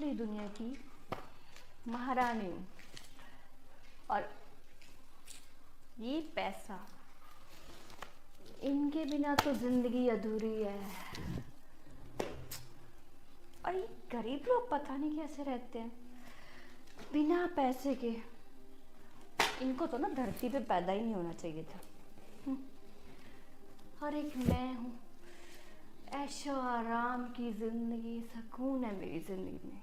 सारी दुनिया की महारानी हूँ और ये पैसा, इनके बिना तो जिंदगी अधूरी है। और ये गरीब लोग पता नहीं कैसे रहते हैं बिना पैसे के। इनको तो ना धरती पे पैदा ही नहीं होना चाहिए था। और एक मैं हूँ, ऐशो आराम की जिंदगी, सुकून है मेरी जिंदगी में।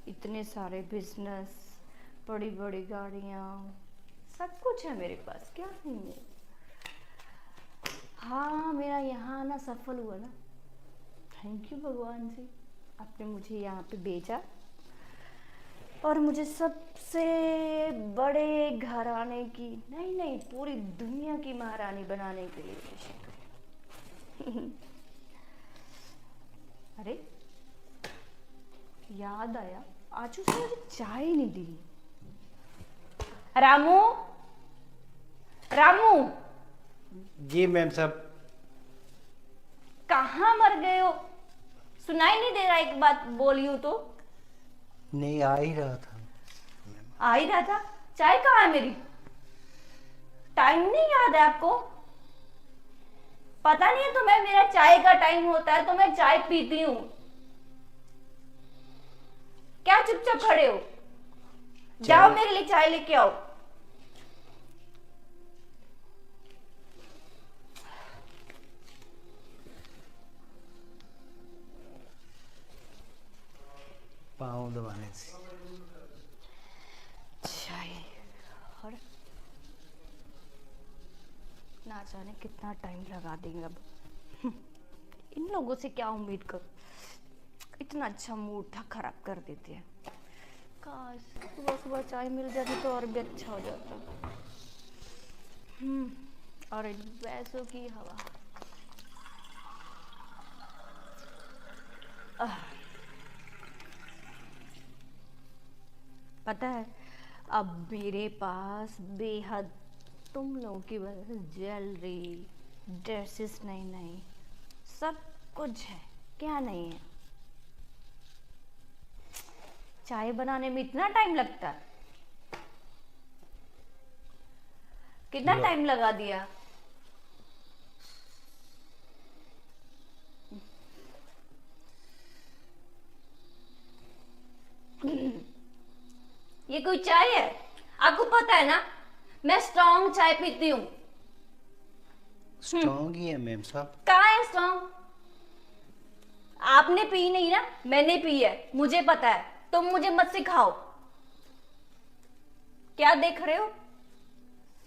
इतने सारे बिजनेस, बड़ी बड़ी गाड़ियाँ, सब कुछ है मेरे पास, क्या नहीं है। हाँ, मेरा यहाँ आना सफल हुआ ना, थैंक यू भगवान जी, आपने मुझे यहाँ पे भेजा और मुझे सबसे बड़े घराने की नहीं पूरी दुनिया की महारानी बनाने के लिए भेजा। अरे याद आया, आज उसने मुझे चाय नहीं दी। रामू, रामू। जी मैम साहब। कहाँ मर गए हो? सुनाई नहीं दे रहा, एक बात बोली हूँ तो। नहीं, आ ही रहा था। आ ही रहा था? चाय कहाँ है मेरी? टाइम नहीं याद है आपको? पता नहीं है तुम्हें मेरा चाय का टाइम होता है तो मैं चाय पीती हूँ। क्या चुपचाप खड़े हो? जाओ मेरे लिए चाय लेके आओ। पाँव दबाने से चाय, और ना जाने कितना टाइम लगा देंगे अब। इन लोगों से क्या उम्मीद करूं, इतना अच्छा मूड था खराब कर देते हैं। काश सुबह सुबह चाय मिल जाती तो और भी अच्छा हो जाता। और इन पैसों की हवा। पता है, अब मेरे पास बेहद तुम लोगों की वजह से ज्वेलरी, ड्रेसेस नई नई, सब कुछ है। क्या नहीं है? चाय बनाने में इतना टाइम लगता है? कितना टाइम लगा दिया? ये कोई चाय है? आपको पता है ना मैं स्ट्रॉन्ग चाय पीती हूँ। स्ट्रॉन्ग ही है मैम साहब। कहाँ है स्ट्रॉन्ग? आपने पी नहीं ना, मैंने पी है, मुझे पता है। तुम मुझे मत सिखाओ। क्या देख रहे हो?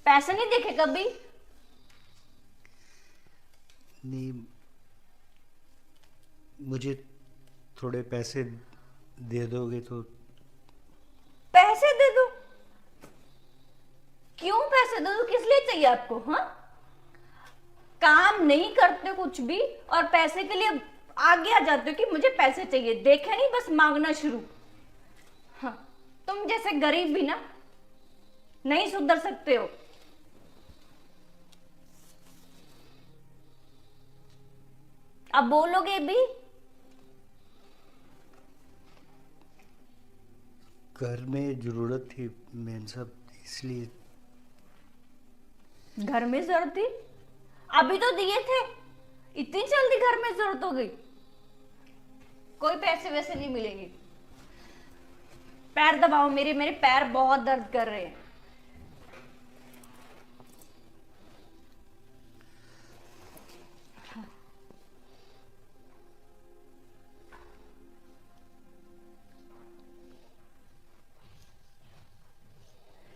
पैसे नहीं देखे कभी? नहीं, मुझे थोड़े पैसे दे दोगे तो। पैसे दे दो? क्यों पैसे दे दो? किस लिए चाहिए आपको? हाँ, काम नहीं करते कुछ भी और पैसे के लिए आगे आ जाते हो कि मुझे पैसे चाहिए। देखे नहीं, बस मांगना शुरू। हाँ, तुम जैसे गरीब भी ना नहीं सुधर सकते हो। अब बोलोगे भी? घर में जरूरत थी मैम साहब, इसलिए। घर में जरूरत थी? अभी तो दिए थे, इतनी जल्दी घर में जरूरत हो गई? कोई पैसे वैसे नहीं मिलेंगे। पैर दबाओ मेरे, मेरे पैर बहुत दर्द कर रहे हैं।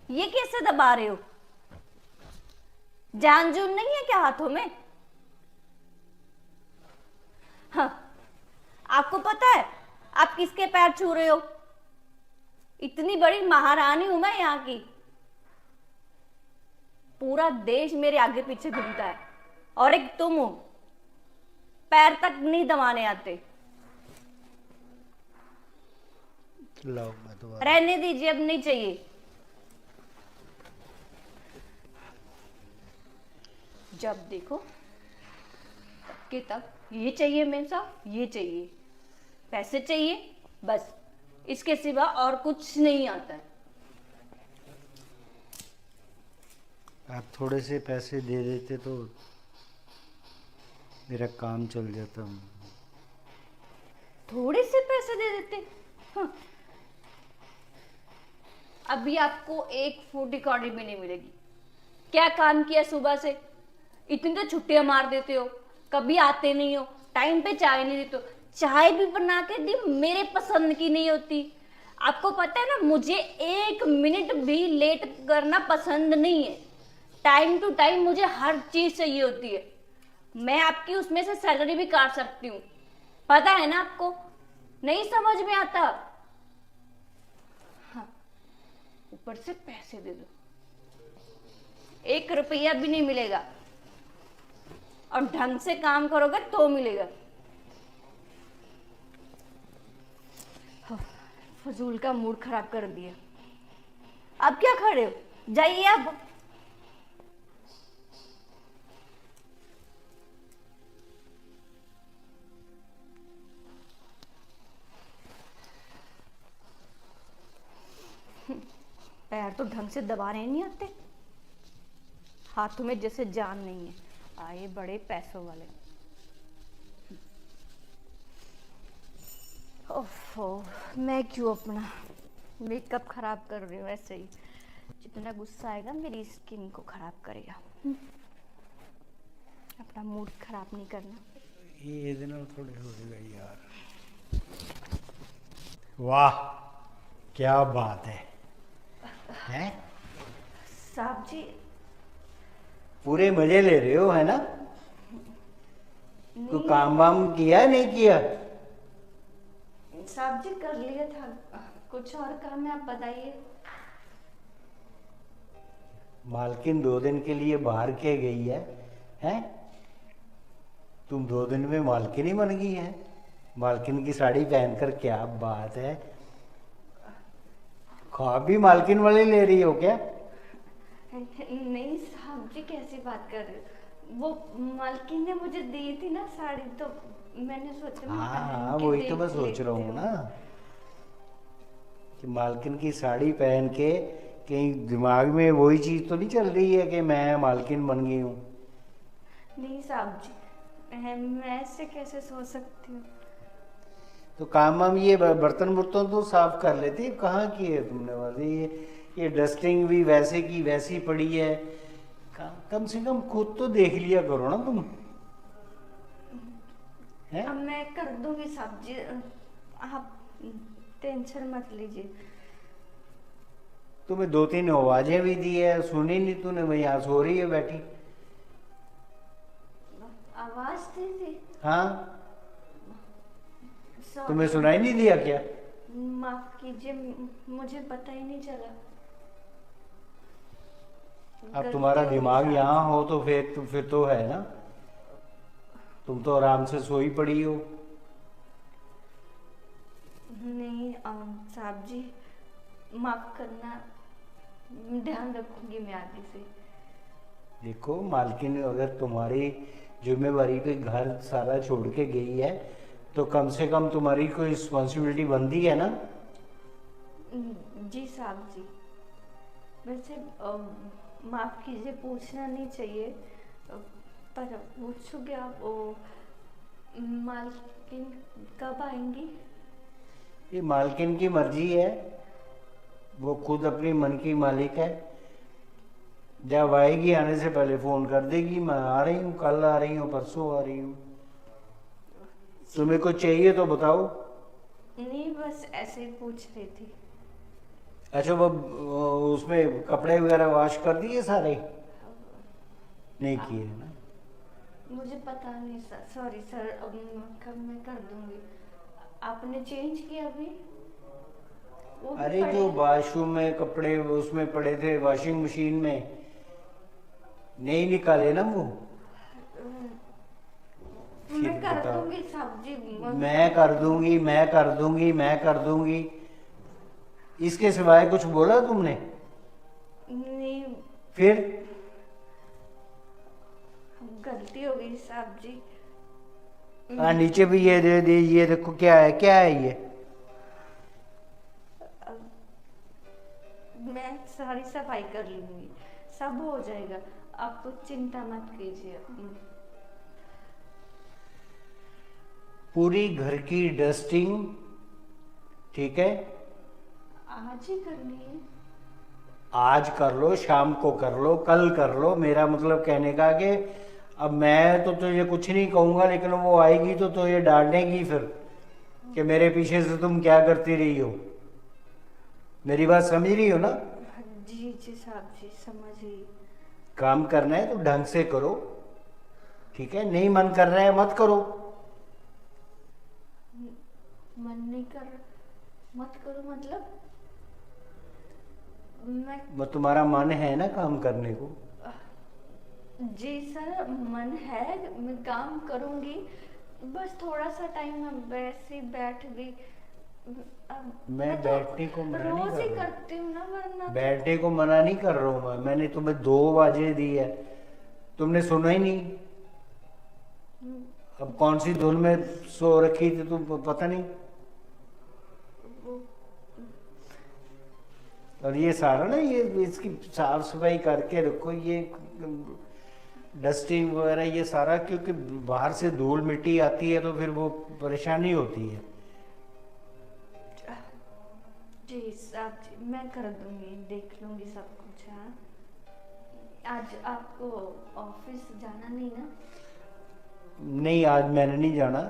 ये कैसे दबा रहे हो? जान जून नहीं है क्या हाथों में? हाँ, आपको पता है आप किसके पैर छू रहे हो? इतनी बड़ी महारानी हूं मैं यहाँ की। पूरा देश मेरे आगे पीछे घूमता है और एक तुम हो, पैर तक नहीं दबाने आते। लाओ, मैं दोबारा। रहने दीजिए, अब नहीं चाहिए। जब देखो तब के तब ये चाहिए मेम साहब, ये चाहिए। पैसे चाहिए बस, इसके सिवा और कुछ नहीं आता है। आप थोड़े से पैसे दे देते तो मेरा काम चल जाता। थोड़े से पैसे दे देते? हाँ। अभी आपको एक फूटी कौड़ी भी नहीं मिलेगी। क्या काम किया सुबह से? इतनी तो छुट्टियां मार देते हो, कभी आते नहीं हो, टाइम पे चाय नहीं देते हो। चाय भी बना के दी, मेरे पसंद की नहीं होती। आपको पता है ना, मुझे 1 मिनट भी लेट करना पसंद नहीं है। टाइम टू टाइम मुझे हर चीज चाहिए होती है। मैं आपकी उसमें से सैलरी भी काट सकती हूँ, पता है ना आपको? नहीं समझ में आता? हाँ, ऊपर से पैसे दे दो, 1 रुपया भी नहीं मिलेगा। और ढंग से काम करोगे तो मिलेगा। फजूल का मूड खराब कर दिया। अब क्या खड़े हो, जाइए अब। पैर तो ढंग से दबाने नहीं आते, हाथों में जैसे जान नहीं है। आए बड़े पैसों वाले। ओफो, मैं क्यों अपना मेकअप खराब कर रही हूँ? ऐसे ही जितना गुस्सा आएगा मेरी स्किन को खराब करेगा। अपना मूड खराब नहीं करना। ये दिन थोड़े हो गए यार। वाह क्या बात है, हैं? साहब जी, पूरे मजे ले रहे हो, है ना? कोई काम वाम किया नहीं किया? साहब जी कर लिया था, कुछ और काम है, आप बताइए। मालकिन 2 दिन के लिए बाहर के गई है, हैं? तुम 2 दिन में मालकिन ही बन गई है। मालकिन की साड़ी पहनकर, क्या बात है। ख्वाब भी मालकिन वाले ले रही हो क्या? नहीं साहब जी, कैसी बात कर रहे हो? वो मालकिन ने मुझे दी थी ना साड़ी, तो मैंने सोचा मैं हाँ पहन के वही तो मैं देख सोच रहा हूँ लेती ना, कि मालकिन की साड़ी पहन के कहीं दिमाग में वही चीज तो नहीं चल रही है कि मैं मालकिन बन गई हूँ। नहीं साहब जी, मैं ऐसे कैसे सोच सकती हूँ? तो काम वाम ये बर्तन बुर्तन तो साफ कर लेती, कहाँ की है तुमने वाली? ये डस्टिंग भी वैसे की वैसी पड़ी है। कम से कम खुद तो देख लिया करो ना तुम, हैं? अब मैं कर दूंगी साहब जी, आप टेंशन मत लीजिए। तुम्हें 2-3 आवाजें भी दी है, सुनी नहीं तूने? मैं यहाँ सो रही है बैठी। आवाज दी थी? हाँ, Sorry। तुम्हें सुनाई नहीं दिया क्या? माफ कीजिए, मुझे पता ही नहीं चला। अब तुम्हारा गलती हो गई दिमाग साहब यहाँ हो तो फिर तो है ना, तुम तो आराम से सोई पड़ी हो। नहीं साहब जी, माफ करना, ध्यान रखूंगी मैं आगे से। देखो मालकिन अगर तुम्हारी जिम्मेवारी पे घर सारा छोड़ के गई है तो कम से कम तुम्हारी कोई रिस्पॉन्सिबिलिटी बनती है ना। जी साहब जी, वैसे माफ कीजिए, पूछना नहीं चाहिए, पर पूछोगे आप, मालकिन कब आएंगी? ये मालकिन की मर्जी है, वो खुद अपनी मन की मालिक है। जब आएगी आने से पहले फोन कर देगी, मैं आ रही हूँ, कल आ रही हूँ, परसों आ रही हूँ। तुम्हें कुछ चाहिए तो बताओ। नहीं, बस ऐसे ही पूछ रही थी। अच्छा वो उसमें कपड़े वगैरह वॉश कर दिए सारे? नहीं किए ना? मुझे पता नहीं सर, सॉरी सर, अब कब मैं कर दूंगी। आपने चेंज किया अभी? वो भी अरे पड़े जो हैं। वॉशरूम में कपड़े उसमें पड़े थे वॉशिंग मशीन में, नहीं निकाले ना वो? मैं फिर कर बताओ। दूंगी साहब जी। मैं कर दूंगी, मैं कर दूंगी, मैं कर दूंगी, इसके सिवाय कुछ बोला तुमने? नहीं, फिर गलती हो गई साहब जी। नीचे भी ये दे दे, ये देखो क्या है, क्या है ये? मैं सारी सफाई कर लूंगी, सब हो जाएगा, आप तो चिंता मत कीजिए। पूरी घर की डस्टिंग, ठीक है? आज ही करनी है? आज कर लो, शाम को कर लो, कल कर लो। मेरा मतलब कहने का कि अब मैं तो तुझे कुछ नहीं कहूंगा, लेकिन वो आएगी तो तुझे डांटेगी फिर कि मेरे पीछे से तुम क्या करती रही हो। मेरी बात समझ रही हो ना? जी जी साहब जी, समझ गई। काम करना है तो ढंग से करो, ठीक है? नहीं मन कर रहा है मत करो। मन नहीं कर, मत करो मतलब? मैं वो तुम्हारा मन है ना काम करने को? जी सर, मन है, मैं काम करूंगी, बस थोड़ा सा टाइम मैं वैसे ही बैठ गई। मैं तो बैठने को मना नहीं रोज कर ही रहा हूँ। करती हूँ ना, वरना बैठने को मना नहीं कर रहा हूँ मैंने तुम्हें 2 बाजे दी है, तुमने सुना ही नहीं। अब कौन सी धुन में सो रखी थी तुम, पता नहीं। वो और ये सारा ना, ये इसकी साफ सफाई करके रखो, ये डस्टिंग वगैरह ये सारा, क्योंकि बाहर से धूल मिट्टी आती है तो फिर वो परेशानी होती है। जी साहब जी, मैं कर दूंगी, देख लूंगी सब कुछ। हाँ, आज आपको ऑफिस जाना नहीं ना? नहीं, आज मैंने नहीं जाना।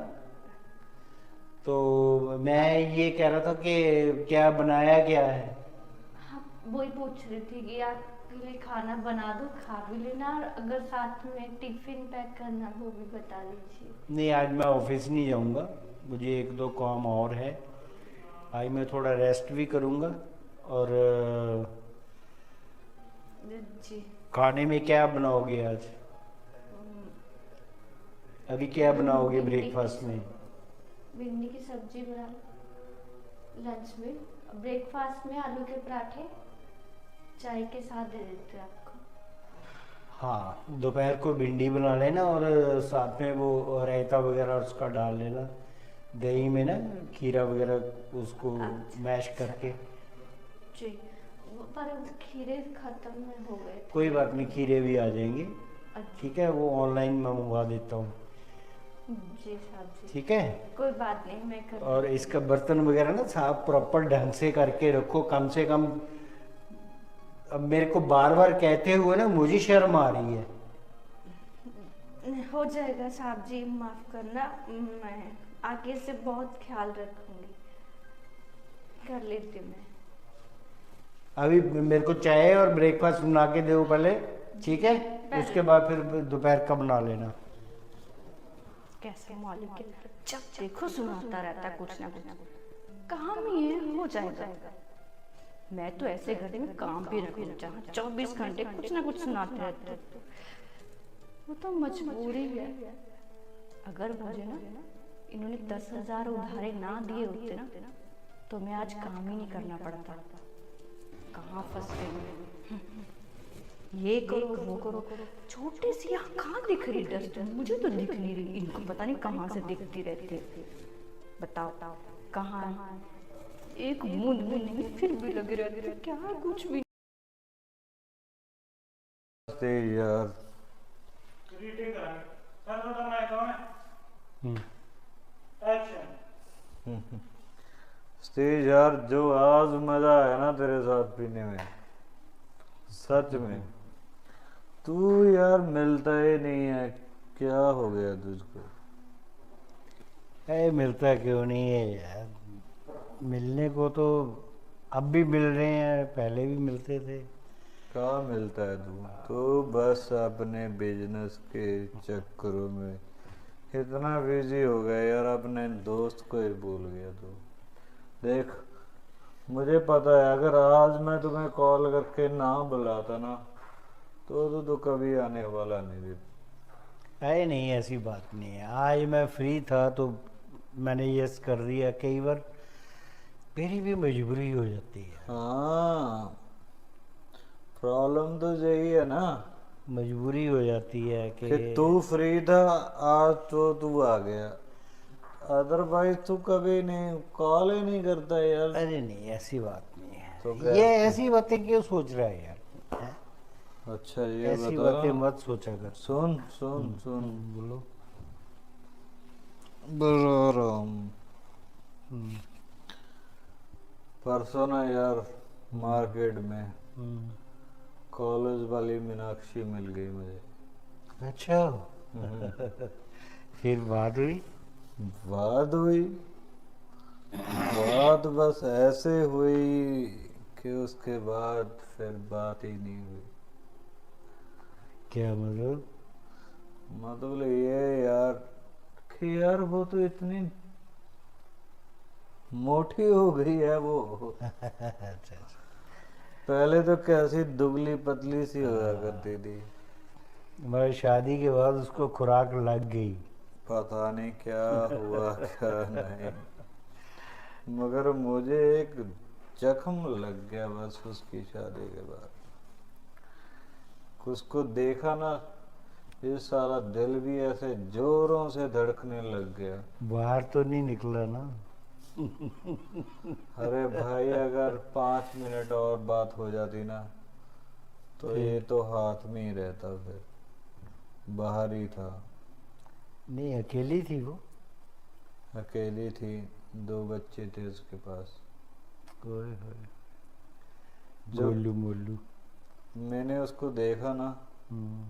तो मैं ये कह रहा था कि क्या बनाया क्या है? हाँ, वही पूछ रही थी कि आपके लिए खाना बना दूँ, खा भी लेना, और अगर साथ में टिफिन पैक करना वो भी बता दीजिए। नहीं, आज मैं ऑफिस नहीं जाऊंगा, मुझे 1-2 काम और है। आज मैं थोड़ा रेस्ट भी करूंगा। और जी। खाने में क्या बनाओगे आज? अभी क्या बनाओगे ब्रेकफास्ट में? भिंडी की सब्जी बना, लंच में, ब्रेकफास्ट में आलू के पराठे चाय के साथ दे देते हैं आपको। हाँ, दोपहर को भिंडी बना लेना और साथ में वो रायता वगैरह उसका डाल लेना, दही में ना खीरा वगैरह उसको अच्छा, मैश करके। जी, पर खीरे खत्म में हो गए थे। कोई बात नहीं, खीरे भी आ जाएंगे, अच्छा, ठीक है? वो ऑनलाइन मैं मंगवा देता हूँ, जी साहब जी, ठीक है? कोई बात नहीं, मैं कर और इसका बर्तन वगैरह ना साफ प्रॉपर ढंग से करके रखो, कम से कम। अब मेरे को बार बार कहते हुए ना मुझे शर्म आ रही है। हो जाएगा साहब जी, माफ करना, मैं आगे से बहुत ख्याल रखूंगी, कर लेती हूँ मैं। अभी मेरे को चाय और ब्रेकफास्ट बना के दो पहले, ठीक है? उसके बाद फिर दोपहर का बना लेना। कैसे मालिक है, जब देखो सुनाता रहता है कुछ ना कुछ, काम ही है, हो जाएगा। मैं तो ऐसे घर में काम भी रखूं जहाँ 24 घंटे कुछ ना कुछ सुनाते रहते हैं। वो तो मजबूरी है। अगर मुझे ना इन्होंने 10,000 उधारे ना दिए होते ना, तो मैं आज काम ही नहीं करना पड़ता। कहाँ फंस गई, ये करो वो करो, छोटे सी यहाँ कहाँ दिख रही डस्ट, मुझे तो दिख नहीं रही, इनको पता नहीं कहाँ से दिखती रहती है। बताओ कहाँ है? एक बूंद भी नहीं, फिर भी लगे रहते हैं, क्या कुछ भी। यार स्टेज यार, जो आज मजा आया ना तेरे साथ पीने में, सच में तू यार मिलता ही नहीं है, क्या हो गया तुझको? मिलता क्यों नहीं है यार? मिलने को तो अब भी मिल रहे हैं, पहले भी मिलते थे। कहाँ मिलता है तू? तो बस अपने बिजनेस के चक्करों में इतना बिजी हो गया यार, अपने दोस्त को ही भूल गया तू। देख, मुझे पता है अगर आज मैं तुम्हें कॉल करके ना बुलाता ना तो कभी आने वाला नहीं था। अरे नहीं, ऐसी बात नहीं है। आज मैं फ्री था तो मैंने यस कर दिया। कई बार मेरी भी मजबूरी हो जाती है। हाँ, प्रॉब्लम तो यही है ना, मजबूरी हो जाती है कि कि तू फ्री था, आज तो तू आ गया, अदरवाइज तू कभी नहीं कॉल ही नहीं करता यार। अरे नहीं, ऐसी बात नहीं है। तो क्या? ये ऐसी बातें क्यों सोच रहा है यार? हैं? अच्छा ये ऐसी बता। बातें मत सोचा कर। सुन सुन सुन, बोलो। बोलो राम। हम्म, परसों ना यार मार्केट में हम्म। कॉलेज वाली मीनाक्षी मिल गई मुझे। अच्छा। फिर बात हुई? बात हुई, बात बस ऐसे हुई कि उसके बाद फिर बात ही नहीं हुई। क्या मतलब? मतलब ये यार कि यार वो तो इतनी मोटी हो गई है वो। अच्छा अच्छा। पहले तो कैसी दुबली पतली सी हुआ करती थी। मगर शादी के बाद उसको खुराक लग गई। पता नहीं क्या हुआ क्या नहीं, मगर मुझे एक जख्म लग गया बस उसकी शादी के बाद। उसको देखा ना, ये सारा दिल भी ऐसे जोरों से धड़कने लग गया। बाहर तो नहीं निकला ना? अरे भाई अगर 5 मिनट और बात हो जाती ना तो ये तो हाथ में ही रहता, फिर बाहर ही था। नहीं, अकेली थी वो? अकेली थी, 2 बच्चे थे उसके पास। ओए होए। जब मोलू मोलू। मैंने उसको देखा ना, हम्म।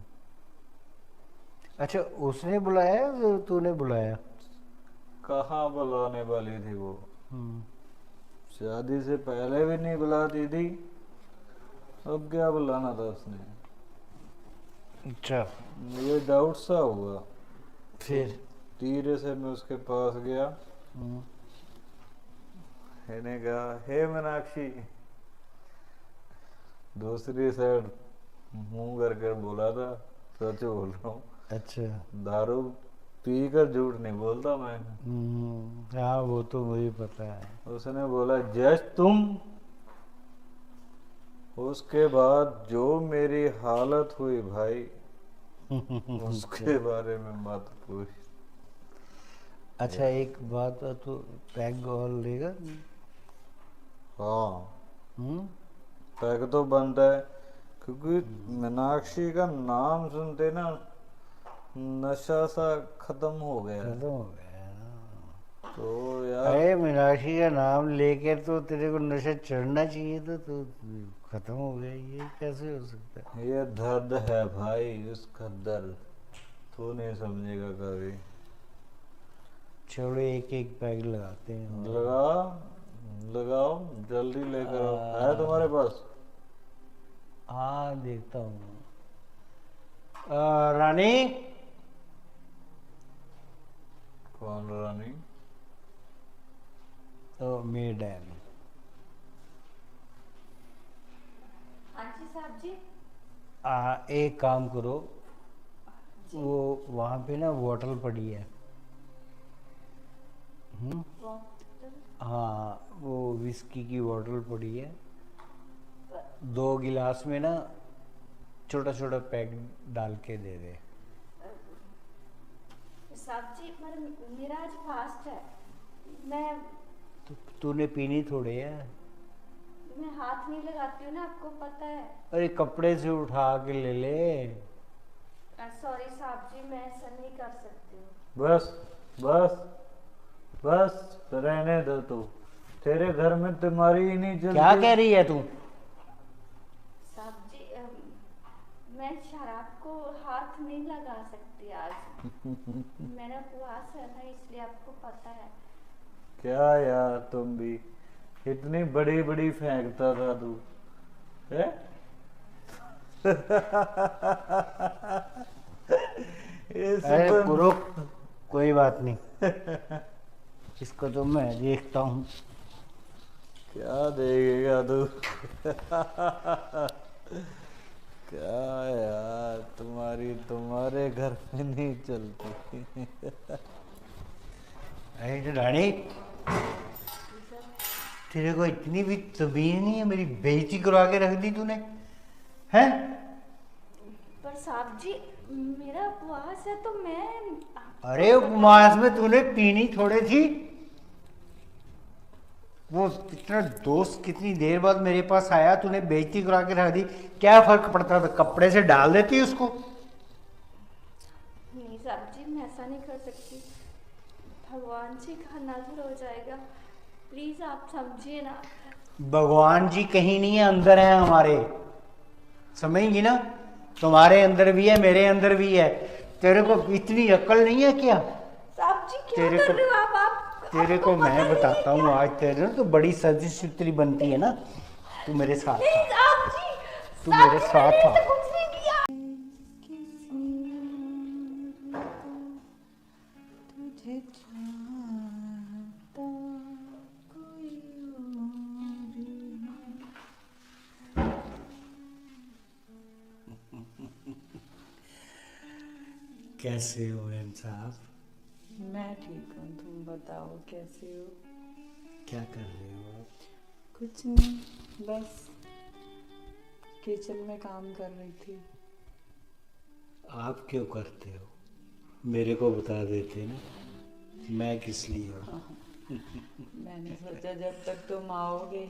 अच्छा, उसने बुलाया या तूने बुलाया? कहाँ बुलाने वाली थी वो, हम्म। शादी से पहले भी नहीं बुलाती थी, अब क्या बुलाना था उसने। अच्छा। मुझे डाउट सा हुआ, फिर? धीरे से मैं उसके पास गया, हम्म। मैंने कहा हे मीनाक्षी। दूसरी साइड मुंह कर कर बोला था, सच बोल रहा हूँ। अच्छा। दारू पी कर झूठ नहीं बोलता मैं। हाँ, वो तो मुझे पता है। उसने बोला जस्ट तुम। उसके बाद जो मेरी हालत हुई भाई, उसके बारे में मत पूछ। अच्छा, एक बात है, तो पैग और लेगा? हाँ हम्म। पैक तो बनता है, क्योंकि मीनाक्षी का नाम सुनते ना नशा सा खत्म हो गया। खत्म हो गया ना? तो यार अरे, मीनाक्षी का नाम लेकर तो तेरे को नशा चढ़ना चाहिए था, तो खत्म हो गया, ये कैसे हो सकता है? ये दर्द है भाई, उसका दर्द तू नहीं समझेगा कभी। छोड़ो, एक एक पैग लगाते हैं। लगा लगाओ, जल्दी लेकर आओ। है तुम्हारे पास? हाँ, देखता हूँ। रानी। कौन रानी? तो मेड है। हाँ जी साहब जी। एक काम करो, वो वहाँ पे ना बोतल पड़ी है। हाँ, वो विस्की की बोतल पड़ी है। 2 गिलास में ना छोटा छोटा पैक डाल के दे दे। साहब जी पर मेरा आज फास्ट है। मैं तूने पीनी थोड़ी है। मैं हाथ नहीं लगाती हूँ ना, आपको पता है। अरे, कपड़े से उठा के ले ले। सॉरी साहब जी, मैं ऐसा नहीं कर सकती हूँ। बस बस बस रहने दो तू, तेरे घर में तुम्हारी ही नहीं चलती। क्या कह रही है तू? साहब जी मैं शराब को हाथ नहीं लगा सकती आज। मेरा उपवास है ना, इसलिए आपको पता है। क्या यार तुम भी इतनी बड़ी बड़ी फेंकता था तू है? ये अरे सब पुरो, कोई बात नहीं। इसको तो मैं देखता हूँ। क्या देखेगा तू? क्या यार, तुम्हारे घर में नहीं चलती। अरे रानी, तेरे को इतनी भी तमीज नहीं है? मेरी बेइज्जती करवा के रख दी तूने, हैं? पर साहब जी मेरा उपवास है तो मैं अरे उपमास में तूने पीनी थोड़े थी। वो इतना दोस्त कितनी देर बाद मेरे पास आया, तूने बेइज्जती करा के रख दी। क्या फर्क पड़ता था, कपड़े से डाल देती उसको। नहीं साहब जी, मैं ऐसा नहीं कर सकती। भगवान जी का नजर हो जाएगा, प्लीज आप समझिए ना। भगवान जी कहीं नहीं है, अंदर है हमारे। समझेंगी ना, तुम्हारे अंदर भी है, मेरे अंदर भी है। तेरे को इतनी अक्ल नहीं है क्या? साहब जी क्या तेरे कर को रहे हो आप तेरे आपको को पता मैं नहीं है बताता हूँ क्या? आज। तेरे तो बड़ी सजी सुतरी बनती है ना। तू मेरे साथ नहीं आ। साहब जी, तू साहब मेरे जी मैंने साथ आ। ऐसा कुछ नहीं किया। तुझे चाहता कोई और कैसे हो एम साहब? मैं ठीक हूँ, तुम बताओ कैसे हो? क्या कर रहे हो आप? कुछ नहीं, बस किचन में काम कर रही थी। आप क्यों करते हो? मेरे को बता देते ना, मैं किस लिए हूँ। मैंने सोचा जब तक तुम आओगे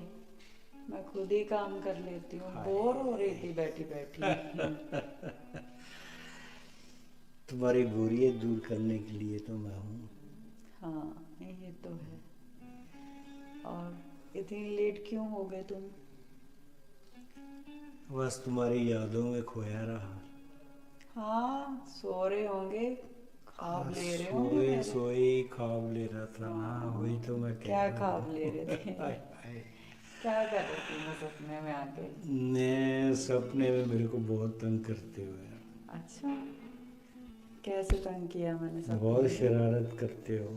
मैं खुद ही काम कर लेती हूँ, बोर हो रही थी बैठी बैठी। तुम्हारी बोरियत दूर करने के लिए तो मैं हूँ। हाँ ये तो है। और इतनी लेट क्यों हो गए तुम? बस तुम्हारी यादों में खोया रहा। हाँ सो रहे होंगे, ख्वाब ले रहे होंगे सोए मेरे। सोए ख्वाब ले रहा था ना, वही तो मैं कह क्या रहा ख्वाब था। ले रहे थे? हाय हाय। क्या कर रही थी मैं सपने में आके? मैं सपने में मेरे को बहुत तंग करते हुए। अच्छा, कैसे तंग किया मैंने सपने बहुत में? शरारत करते हो।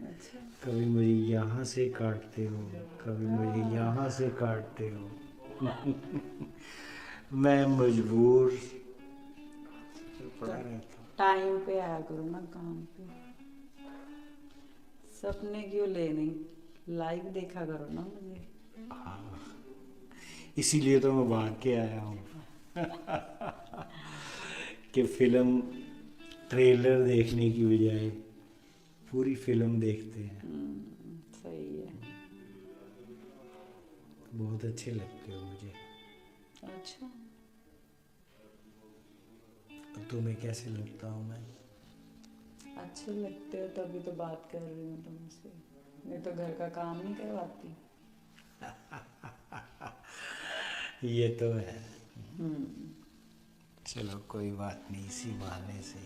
अच्छा, कभी मुझे यहाँ से काटते हो, कभी मुझे यहाँ से काटते हो। मैं मजबूर पड़ा रहता हूँ। टाइम पे आया करो ना काम पे। सपने क्यों लेने, लाइव देखा करो ना मुझे। हाँ, इसीलिए तो मैं भाग के आया हूँ। कि फिल्म ट्रेलर देखने की बजाय पूरी फिल्म देखते हैं। सही है। बहुत अच्छे लगते हो मुझे। अच्छा, तुम्हें कैसे लगता हूँ मैं? अच्छे लगते हो तभी तो बात कर रही हूँ तुमसे, नहीं तो घर का काम नहीं करवाती। ये तो है। हम्म, चलो कोई बात नहीं, इसी बहाने से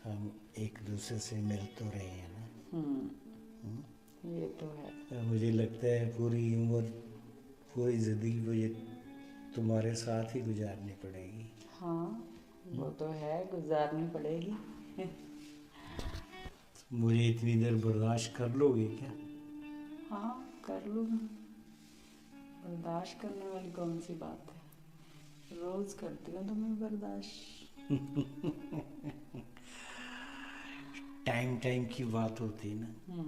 हम एक दूसरे से मिल तो रहे हैं ना। ये तो है। मुझे लगता है पूरी उम्र, पूरी ज़िंदगी मुझे तुम्हारे साथ ही गुजारनी पड़ेगी। हाँ वो तो है, गुजारनी पड़ेगी। मुझे इतनी देर बर्दाश्त कर लोगे क्या? हाँ कर लूँगी, बर्दाश्त करने वाली कौन सी बात है, रोज करती हूँ तुम्हें बर्दाश्त। टाइम टाइम की बात होती है ना।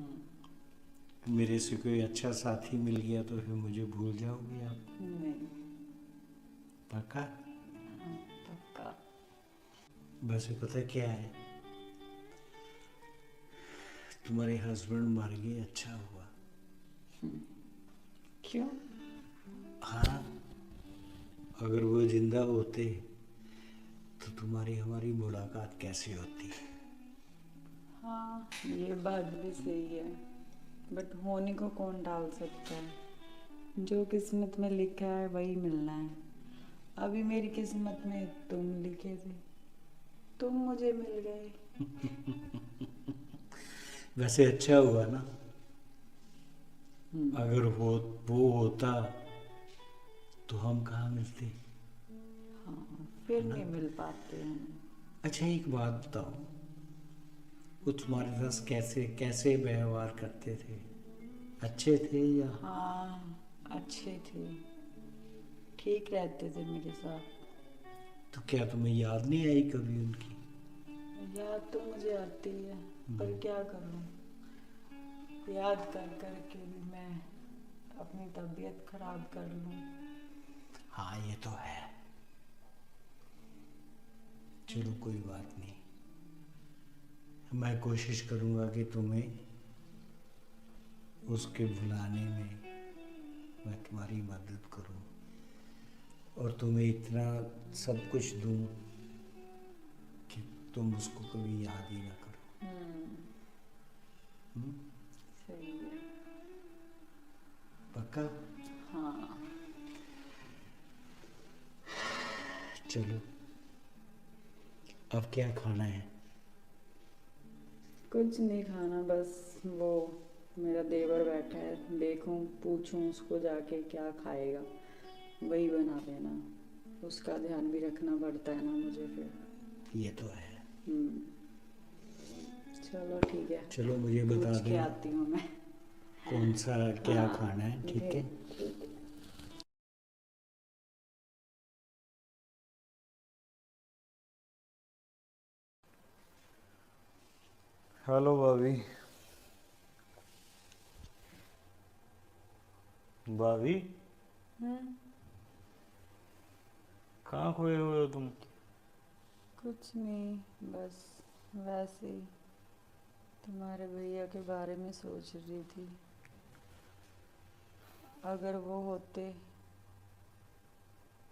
मेरे से कोई अच्छा साथी मिल गया तो फिर मुझे भूल जाओगे आप? नहीं, पक्का? हाँ पक्का। वैसे पता क्या है, तुम्हारे हस्बैंड मर गए, अच्छा हुआ। क्यों? हाँ, अगर वो जिंदा होते तो तुम्हारी हमारी मुलाकात कैसे होती? हाँ ये बात भी सही है, बट होने को कौन टाल सकता है, जो किस्मत में लिखा है वही मिलना है। अभी मेरी किस्मत में तुम लिखे थे, तुम मुझे मिल गए। वैसे अच्छा हुआ ना। अगर वो होता तो हम कहाँ मिलते? हाँ फिर नहीं मिल पाते हैं। अच्छा एक बात बताओ, वो तुम्हारे साथ कैसे कैसे व्यवहार करते थे? अच्छे थे या? हाँ अच्छे थे, ठीक रहते थे मेरे साथ। तो क्या तुम्हें याद नहीं आई कभी उनकी? याद तो मुझे आती है, पर क्या करूं, याद कर कर के भी मैं अपनी तबीयत खराब कर लूं। हाँ ये तो है। चलो कोई बात नहीं, मैं कोशिश करूँगा कि तुम्हें उसके बुलाने में मैं तुम्हारी मदद करूँ और तुम्हें इतना सब कुछ दूँ कि तुम उसको कभी याद ही ना करो। हम्म? सही है। पक्का? हाँ। चलो, अब क्या खाना है? कुछ नहीं खाना, बस वो मेरा देवर बैठा है, देखूं पूछूं उसको जाके क्या खाएगा, वही बना देना। उसका ध्यान भी रखना पड़ता है ना मुझे फिर। ये तो है। हम्म। चलो ठीक है, चलो मुझे बता पूछ के देना आती हूँ मैं। कौन सा क्या हाँ, खाना है, ठीक है? ठीक है। हेलो भाभी। भाभी, कहाँ खोए हुए हो तुम? कुछ नहीं, बस वैसे ही तुम्हारे भैया के बारे में सोच रही थी। अगर वो होते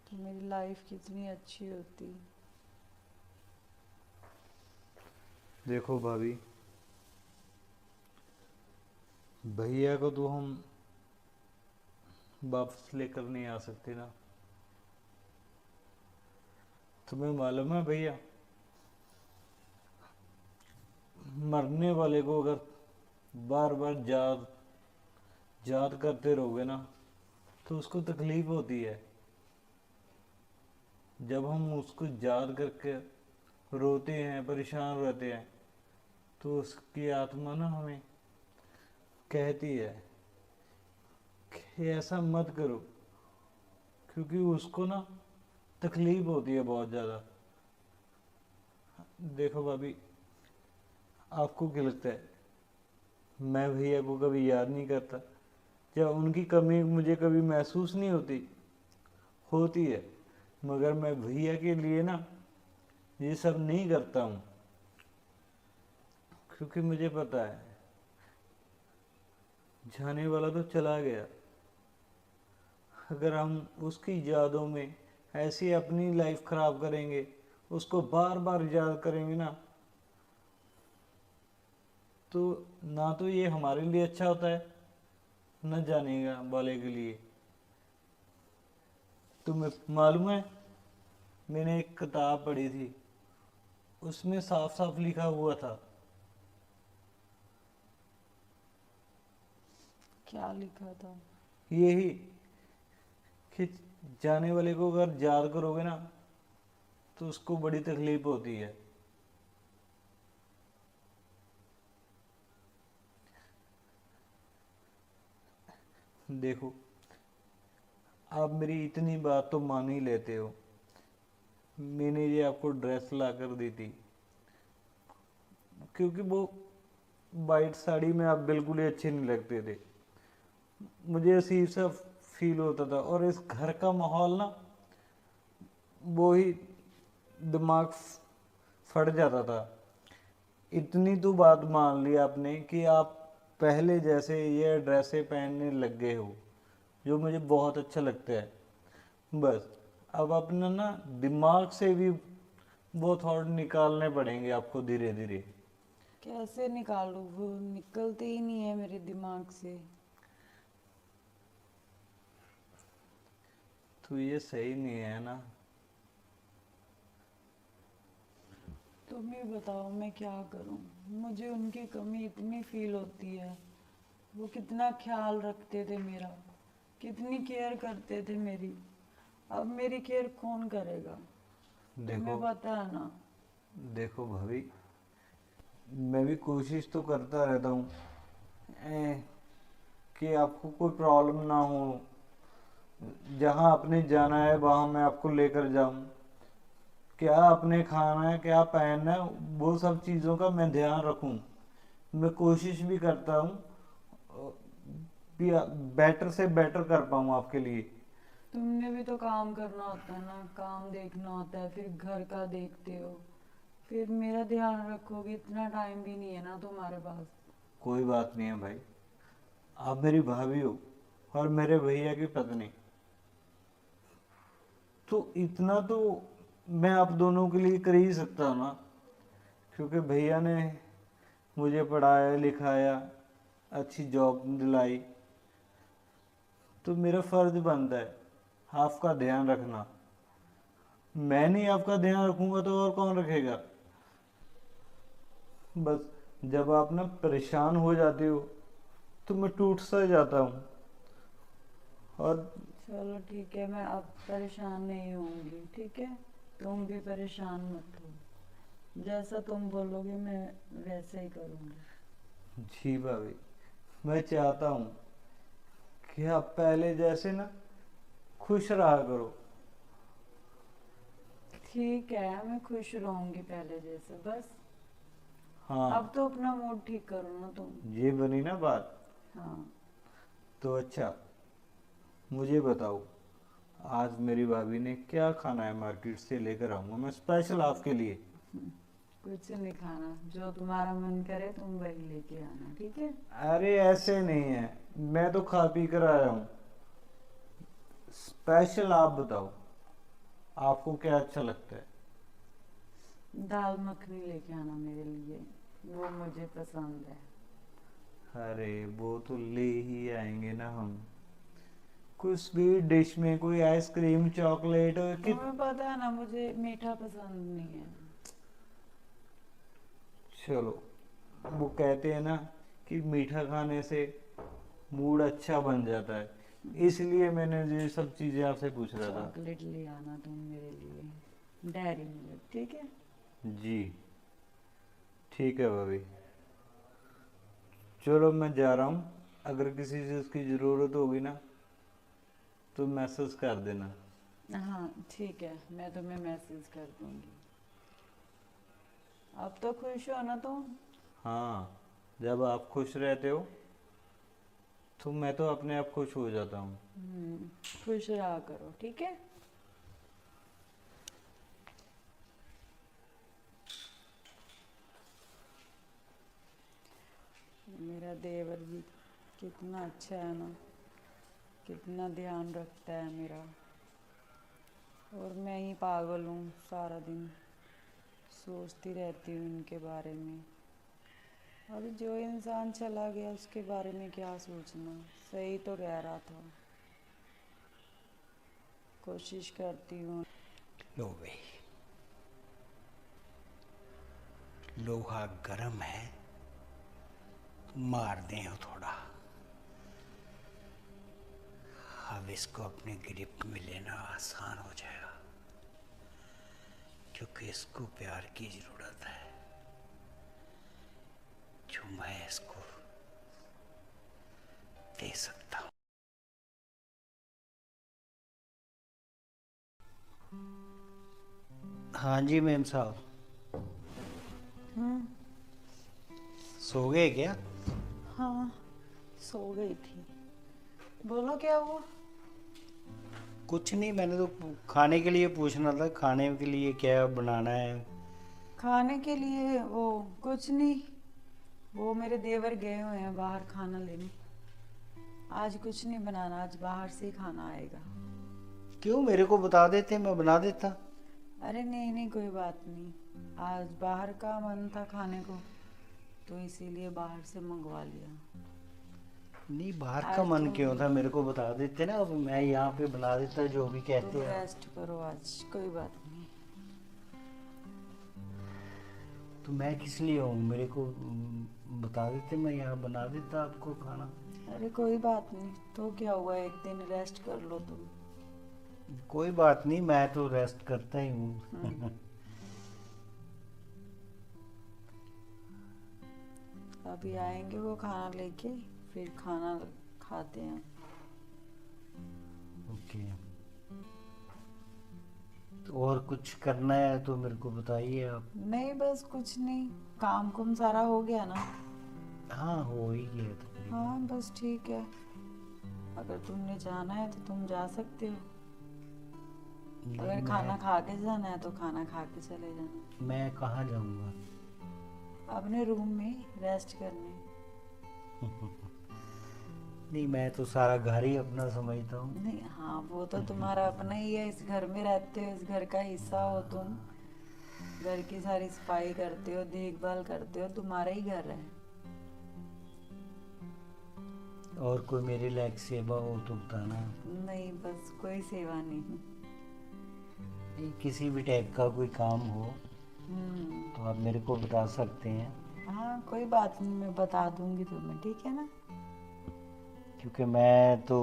तो मेरी लाइफ कितनी अच्छी होती। देखो भाभी, भैया को तो हम वापस लेकर नहीं आ सकते ना। तुम्हें मालूम है भैया, मरने वाले को अगर बार बार याद याद करते रहोगे ना तो उसको तकलीफ होती है। जब हम उसको याद करके रोते हैं, परेशान रहते हैं, तो उसकी आत्मा ना हमें कहती है कि ऐसा मत करो, क्योंकि उसको ना तकलीफ होती है बहुत ज़्यादा। देखो भाभी, आपको क्या लगता है मैं भैया को कभी याद नहीं करता? क्या उनकी कमी मुझे कभी महसूस नहीं होती? होती है, मगर मैं भैया के लिए ना ये सब नहीं करता हूँ, क्योंकि मुझे पता है जाने वाला तो चला गया। अगर हम उसकी यादों में ऐसी अपनी लाइफ खराब करेंगे, उसको बार बार याद करेंगे ना, तो ना तो ये हमारे लिए अच्छा होता है, न जानेगा वाले के लिए। तुम्हें मालूम है, मैंने एक किताब पढ़ी थी, उसमें साफ साफ लिखा हुआ था। क्या लिखा था? यही कि जाने वाले को अगर याद करोगे ना तो उसको बड़ी तकलीफ होती है। देखो, आप मेरी इतनी बात तो मान ही लेते हो। मैंने ये आपको ड्रेस ला कर दी थी क्योंकि वो वाइट साड़ी में आप बिल्कुल ही अच्छे नहीं लगते थे। मुझे अजीब सा फील होता था, और इस घर का माहौल ना वो ही दिमाग फट जाता था। इतनी तो बात मान ली आपने कि आप पहले जैसे ये ड्रेसें पहनने लग गए हो, जो मुझे बहुत अच्छा लगता है। बस अब अपना ना दिमाग से भी वो थॉट निकालने पड़ेंगे आपको धीरे धीरे। कैसे निकालूं? वो निकलते ही नहीं है मेरे दिमाग से। तो ये सही नहीं है ना। तुम ही बताओ मैं क्या करूं। मुझे उनकी कमी इतनी फील होती है। वो कितना ख्याल रखते थे मेरा, कितनी केयर करते थे मेरी। अब मेरी केयर कौन करेगा? देखो तुम्हें पता है ना। देखो भाभी, मैं भी कोशिश तो करता रहता हूँ कि आपको कोई प्रॉब्लम ना हो। जहाँ आपने जाना है वहाँ मैं आपको लेकर जाऊँ, क्या आपने खाना है, क्या पहनना है, वो सब चीज़ों का मैं ध्यान रखूँ। मैं कोशिश भी करता हूँ कि बेटर से बेटर कर पाऊँ आपके लिए। तुमने भी तो काम करना होता है ना, काम देखना होता है, फिर घर का देखते हो। फिर मेरा ध्यान रखोगे, इतना टाइम भी नहीं है ना तुम्हारे पास। कोई बात नहीं है भाई, आप मेरी भाभी हो और मेरे भैया की पत्नी, तो इतना तो मैं आप दोनों के लिए कर ही सकता हूँ ना, क्योंकि भैया ने मुझे पढ़ाया लिखाया, अच्छी जॉब दिलाई, तो मेरा फर्ज बनता है आपका ध्यान रखना। मैं नहीं आपका ध्यान रखूंगा तो और कौन रखेगा। बस जब आप ना परेशान हो जाते हो तो मैं टूट सा जाता हूँ। और चलो ठीक है, मैं अब परेशान नहीं होंगी, ठीक है? तुम भी परेशान मत हो, जैसा तुम बोलोगे मैं वैसे ही करूँगी। जी भाभी, मैं चाहता हूँ कि आप पहले जैसे ना खुश रहा करो। ठीक है, मैं खुश रहूंगी पहले जैसे, बस हाँ, अब तो अपना मूड ठीक करो ना तुम। ये बनी ना बात। हाँ, तो अच्छा, मुझे बताओ, आज मेरी भाभी ने क्या खाना है, मार्केट से लेकर आऊंगा मैं स्पेशल आपके लिए। कुछ नहीं खाना, जो तुम्हारा मन करे तुम वही लेके आना, ठीक है? अरे ऐसे नहीं है, मैं तो खा पी कर आया हूँ। स्पेशल आप बताओ, आपको क्या अच्छा लगता है। दाल मखनी लेके आना मेरे लिए, वो मुझे पसंद है। अरे वो तो ले ही आएंगे ना हम। कुछ स्वीट डिश में कोई आइसक्रीम चॉकलेट कि तुम्हें पता है ना मुझे मीठा पसंद नहीं है। चलो, वो कहते हैं ना कि मीठा खाने से मूड अच्छा बन जाता है, इसलिए मैंने ये सब चीजें आपसे पूछ रहा था। चॉकलेट ले आना तुम मेरे लिए, डेयरी मिल्क, ठीक है? जी ठीक है भाभी, चलो मैं जा रहा हूँ। अगर किसी चीज़ की ज़रूरत होगी ना तो मैसेज कर देना। हाँ ठीक है, मैं तुम्हें मैसेज कर दूंगी। अब तो खुश हो ना तुम? हाँ, जब आप खुश रहते हो तो मैं तो अपने आप खुश हो जाता हूँ। खुश रहा करो, ठीक है? मेरा देवर भी कितना अच्छा है ना, कितना ध्यान रखता है मेरा, और मैं ही पागल हूँ, सारा दिन सोचती रहती हूँ इनके बारे में। अब जो इंसान चला गया उसके बारे में क्या सोचना, सही तो कह रहा था। कोशिश करती हूँ। लो भाई, लोहा गर्म है, मार दें थोड़ा। अब इसको अपने गिरफ्त में लेना आसान हो जाएगा, क्योंकि इसको प्यार की जरूरत है, जो मैं इसको दे सकता हूँ। हाँ जी मैम साहब, सो गए क्या? हाँ, सो गई थी। बोलो क्या हुआ? कुछ नहीं, मैंने तो खाने के लिए पूछना था, खाने के लिए क्या बनाना है। खाने के लिए वो कुछ नहीं, वो मेरे देवर गए हुए हैं बाहर खाना लेने। आज कुछ नहीं बनाना, आज बाहर से ही खाना आएगा। क्यों, मेरे को बता देते, मैं बना देता। अरे नहीं नहीं, कोई बात नहीं, आज बाहर का मन था खाने को तो इसीलिए बाहर से मंगवा लिया। नहीं, बाहर का आज मन तुम क्यों था, मेरे को बता देते ना, अब मैं यहाँ पे बना देता जो भी कहते तुम हैं। रेस्ट करो आज, कोई बात नहीं। तो मैं किस लिए हूँ, मेरे को बता देते, मैं यहाँ बना देता आपको खाना। अरे कोई बात नहीं, तो क्या हुआ, एक दिन रेस्ट कर लो तुम। कोई बात नहीं, मैं तो रेस्ट करता ही हूँ। अभी आएंगे वो खाना लेके, फिर खाना खाते हैं। ओके, तो और कुछ करना है तो मेरे को बताइए आप। नहीं बस कुछ नहीं, काम कुम सारा हो गया ना? हाँ, हो ही गया तकरीबन। हाँ बस ठीक है, अगर तुमने जाना है तो तुम जा सकते हो। अगर खाना खा के जाना है तो खाना खा के चले जाना, मैं कहाँ जाऊँगा? अपने रूम में रेस्ट करने। नहीं, मैं तो सारा घर ही अपना समझता हूँ। नहीं, हाँ वो तो तुम्हारा अपना ही है, इस घर में रहते हो, इस घर का हिस्सा हो तुम, घर की सारी सफाई करते हो, देखभाल करते हो, तुम्हारा ही घर है। और कोई मेरी लायक सेवा हो तो बताना। नहीं, बस कोई सेवा नहीं। नहीं, किसी भी टाइप का कोई काम हो तो आप मेरे को बता सकते हैं, हाँ कोई बात नहीं, मैं बता दूंगी तुम्हें, ठीक है ना। क्योंकि मैं तो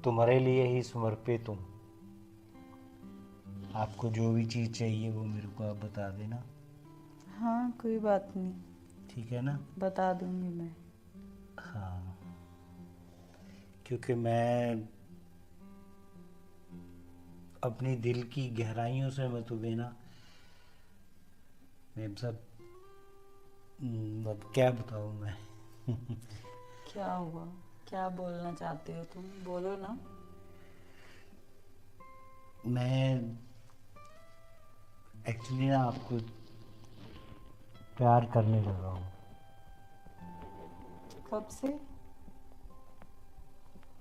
तुम्हारे लिए ही समर्पित हूँ। आपको जो भी चीज़ चाहिए वो मेरे को आप बता देना, हाँ कोई बात नहीं, ठीक है ना? बता दूंगी मैं। हाँ, क्योंकि मैं अपनी दिल की गहराइयों से मैं तुम्हें ना, मैं सब अब क्या बताऊँ मैं। क्या हुआ, क्या बोलना चाहते हो तुम, बोलो ना। मैं एक्चुअली ना आपको प्यार करने लगा हूँ। कब से?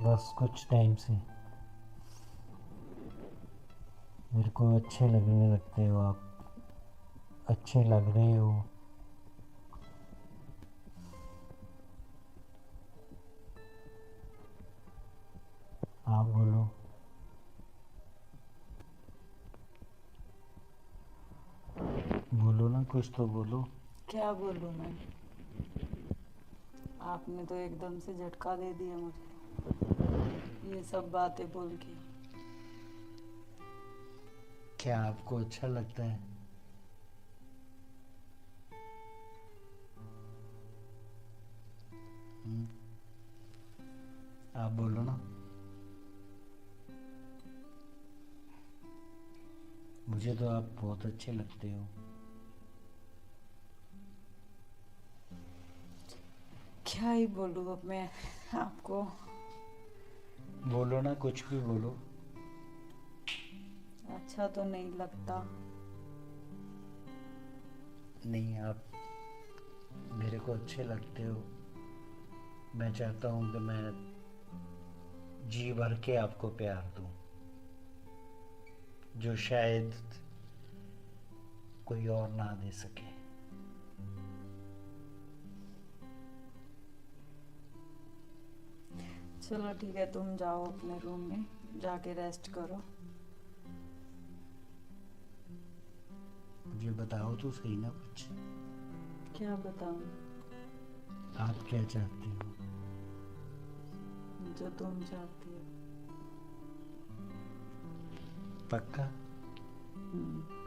बस कुछ टाइम से। मेरे को अच्छे लगने लगते हो आप, अच्छे लग रहे हो। आप बोलो। बोलो ना, कुछ तो बोलो। क्या बोलूं मैं, आपने तो एकदम से झटका दे दिया मुझे ये सब बातें बोल के। क्या आपको अच्छा लगता है? हम्म? आप बोलो ना। मुझे तो आप बहुत अच्छे लगते हो। क्या ही बोलूं अब मैं आपको। बोलो ना, कुछ भी बोलो। अच्छा तो नहीं लगता। नहीं, आप मेरे को अच्छे लगते हो। मैं चाहता हूँ कि मैं जी भर के आपको प्यार दूँ, जो शायद कोई और ना दे सके। चलो ठीक है, तुम जाओ अपने रूम में, जाके रेस्ट करो। मुझे बताओ तो सही ना कुछ। क्या बताऊं, आप क्या चाहते हो? जो तुम चाहती हो। पक्का? हम्म।